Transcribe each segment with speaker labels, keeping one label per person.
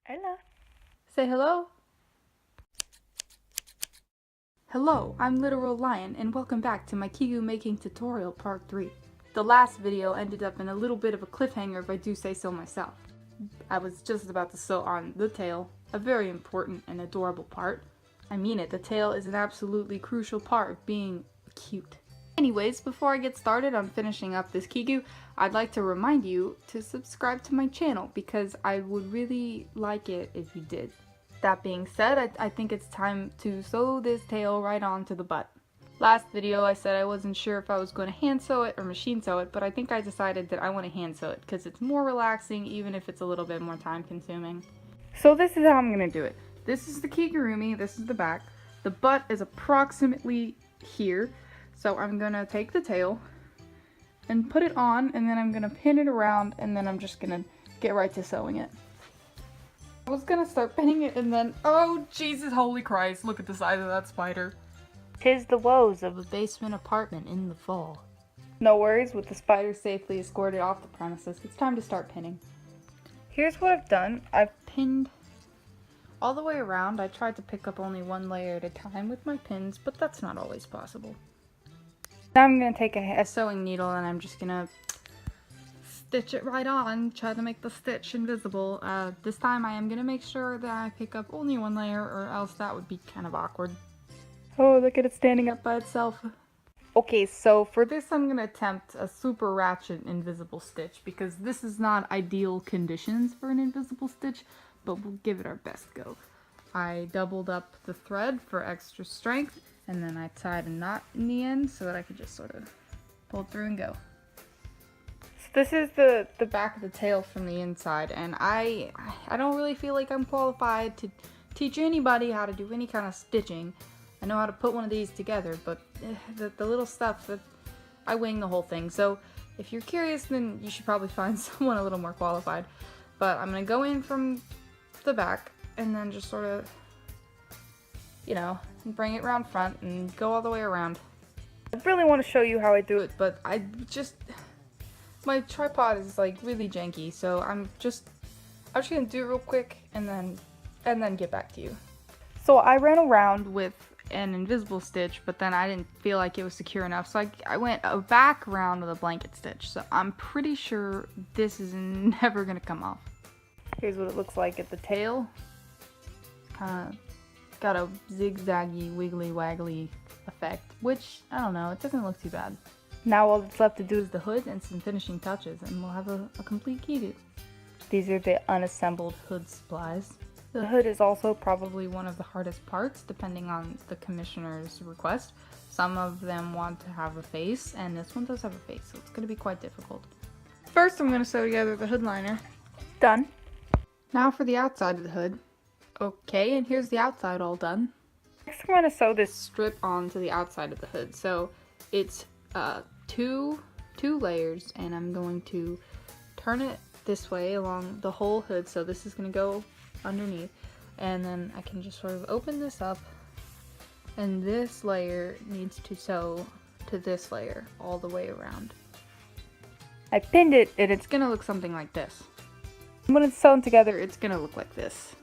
Speaker 1: Hola.
Speaker 2: Say hello. Hello, I'm Literal Lion, and welcome back to my Kigu making tutorial part 3. The last video ended up in a little bit of a cliffhanger if I do say so myself. I was just about to sew on the tail, a very important and adorable part. I mean it, the tail is an absolutely crucial part of being cute. Anyways, before I get started on finishing up this Kigu, I'd like to remind you to subscribe to my channel because I would really like it if you did. That being said, I think it's time to sew this tail right onto the butt. Last video I said I wasn't sure if I was going to hand sew it or machine sew it, but I think I decided that I want to hand sew it because it's more relaxing even if it's a little bit more time consuming. So this is how I'm going to do it. This is the Kigurumi, this is the back. The butt is approximately here. So I'm going to take the tail and put it on, and then I'm going to pin it around, and then I'm just going to get right to sewing it. I was going to start pinning it, and then, oh Jesus holy Christ, look at the size of that spider.
Speaker 1: 'Tis the woes of a basement apartment in the fall.
Speaker 2: No worries, with the spider safely escorted off the premises, it's time to start pinning. Here's what I've done. I've pinned all the way around. I tried to pick up only one layer at a time with my pins, but that's not always possible. Now I'm going to take a sewing needle and I'm just going to stitch it right on, try to make the stitch invisible. This time I am going to make sure that I pick up only one layer, or else that would be kind of awkward. Oh, look at it standing up by itself. Okay, so for this I'm going to attempt a super ratchet invisible stitch because this is not ideal conditions for an invisible stitch, but we'll give it our best go. I doubled up the thread for extra strength, and then I tied a knot in the end so that I could just sort of pull through and go. So this is the back of the tail from the inside, and I don't really feel like I'm qualified to teach anybody how to do any kind of stitching. I know how to put one of these together, but the little stuff, that I wing the whole thing. So if you're curious, then you should probably find someone a little more qualified. But I'm going to go in from the back and then just sort of, you know, bring it around front and go all the way around. I really want to show you how I do it, but my tripod is like really janky, so I'm just gonna do it real quick and then get back to you. So I ran around with an invisible stitch, but then I didn't feel like it was secure enough, so I went back around with a blanket stitch. So I'm pretty sure this is never gonna come off. Here's what it looks like at the tail. Kind of got a zigzaggy, wiggly, waggly effect, which, I don't know, it doesn't look too bad. Now all that's left to do is the hood and some finishing touches, and we'll have a complete Kigu. These are the unassembled hood supplies. The hood is also probably one of the hardest parts, depending on the commissioner's request. Some of them want to have a face, and this one does have a face, so it's going to be quite difficult. First I'm going to sew together the hood liner. Done. Now for the outside of the hood. Okay, and here's the outside all done. Next I'm going to sew this strip onto the outside of the hood. So it's two layers, and I'm going to turn it this way along the whole hood. So this is going to go underneath, and then I can just sort of open this up, and this layer needs to sew to this layer all the way around. I pinned it, and it's going to look something like this. When it's sewn together, it's going to look like this.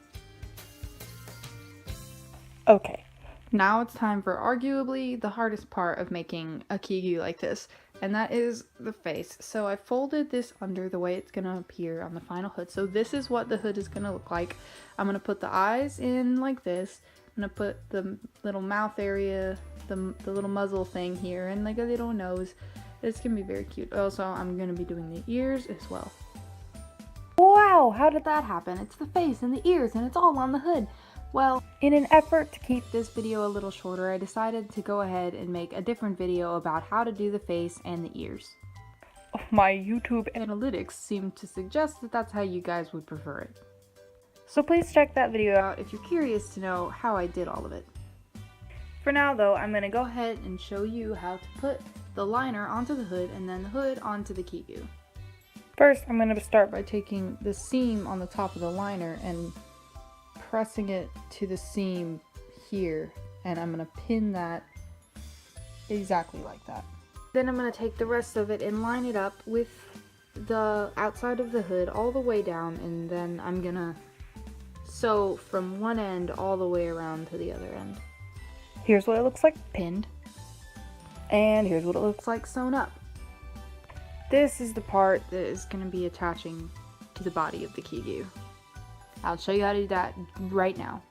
Speaker 2: Okay, now it's time for arguably the hardest part of making a Kigu like this, and that is the face. So I folded this under the way it's going to appear on the final hood. So this is what the hood is going to look like. I'm going to put the eyes in like this. I'm going to put the little mouth area, the little muzzle thing here, and like a little nose. It's going to be very cute. Also, I'm going to be doing the ears as well. Wow, how did that happen? It's the face and the ears, and it's all on the hood. Well, in an effort to keep this video a little shorter, I decided to go ahead and make a different video about how to do the face and the ears. My YouTube analytics seem to suggest that that's how you guys would prefer it. So please check that video out if you're curious to know how I did all of it. For now though, I'm going to go ahead and show you how to put the liner onto the hood and then the hood onto the Kigu. First, I'm going to start by taking the seam on the top of the liner and pressing it to the seam here, and I'm going to pin that exactly like that. Then I'm going to take the rest of it and line it up with the outside of the hood all the way down, and then I'm going to
Speaker 1: sew from one end all the way around to the other end.
Speaker 2: Here's what it looks like pinned. And here's what it looks like sewn up.
Speaker 1: This is the part that is going to be attaching to the body of the Kigu. I'll show you how to do that right now.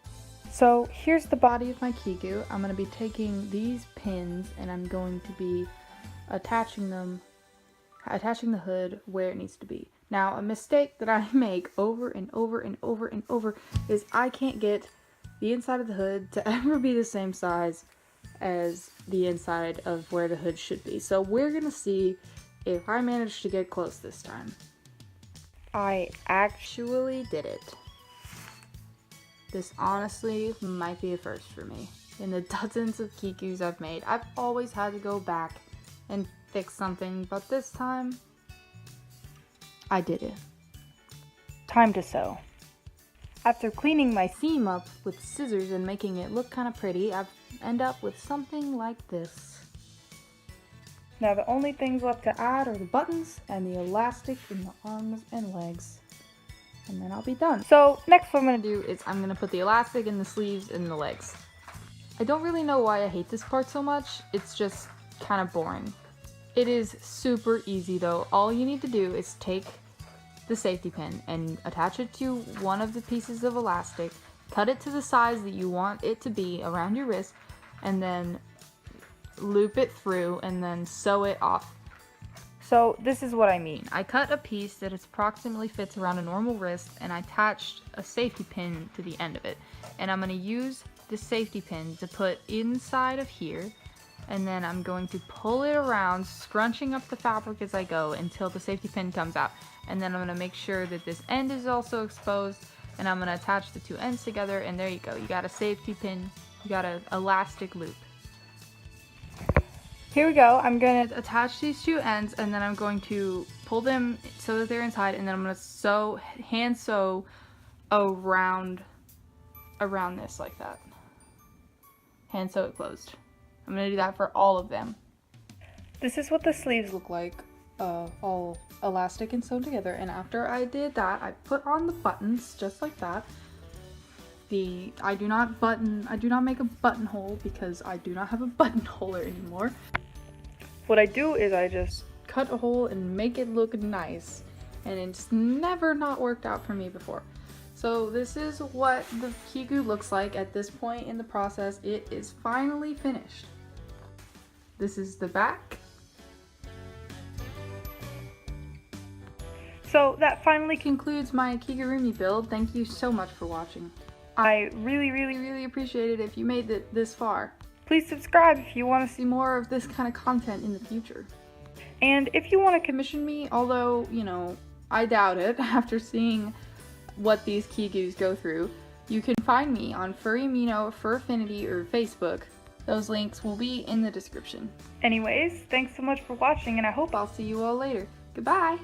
Speaker 2: So here's the body of my Kigu. I'm going to be taking these pins and I'm going to be attaching the hood where it needs to be. Now, a mistake that I make over and over and over and over is I can't get the inside of the hood to ever be the same size as the inside of where the hood should be. So we're gonna see if I manage to get close this time. I actually did it. This honestly might be a first for me. In the dozens of Kigus I've made, I've always had to go back and fix something, but this time, I did it. Time to sew. After cleaning my seam up with scissors and making it look kind of pretty, I end up with something like this. Now the only things left to add are the buttons and the elastic in the arms and legs. And then I'll be done. So next what I'm going to do is I'm going to put the elastic in the sleeves and the legs. I don't really know why I hate this part so much. It's just kind of boring. It is super easy though. All you need to do is take the safety pin and attach it to one of the pieces of elastic, cut it to the size that you want it to be around your wrist, and then loop it through and then sew it off. So this is what I mean. I cut a piece that approximately fits around a normal wrist and I attached a safety pin to the end of it. And I'm going to use the safety pin to put inside of here, and then I'm going to pull it around, scrunching up the fabric as I go until the safety pin comes out. And then I'm going to make sure that this end is also exposed, and I'm going to attach the two ends together, and there you go. You got a safety pin, you got an elastic loop. Here we go. I'm going to attach these two ends, and then I'm going to pull them so that they're inside, and then I'm going to hand sew around this like that. Hand sew it closed. I'm going to do that for all of them. This is what the sleeves look like, all elastic and sewn together. And after I did that, I put on the buttons just like that. I do not make a buttonhole because I do not have a buttonholer anymore. What I do is I just cut a hole and make it look nice. And it's never not worked out for me before. So this is what the Kigu looks like at this point in the process. It is finally finished. This is the back. So that finally concludes my Kigurumi build. Thank you so much for watching. I really appreciate it if you made it this far. Please subscribe if you want to see more of this kind of content in the future. And if you want to commission me, although, you know, I doubt it after seeing what these Kigus go through, you can find me on Furry Amino, Furfinity, or Facebook. Those links will be in the description. Anyways, thanks so much for watching, and I hope I'll see you all later. Goodbye!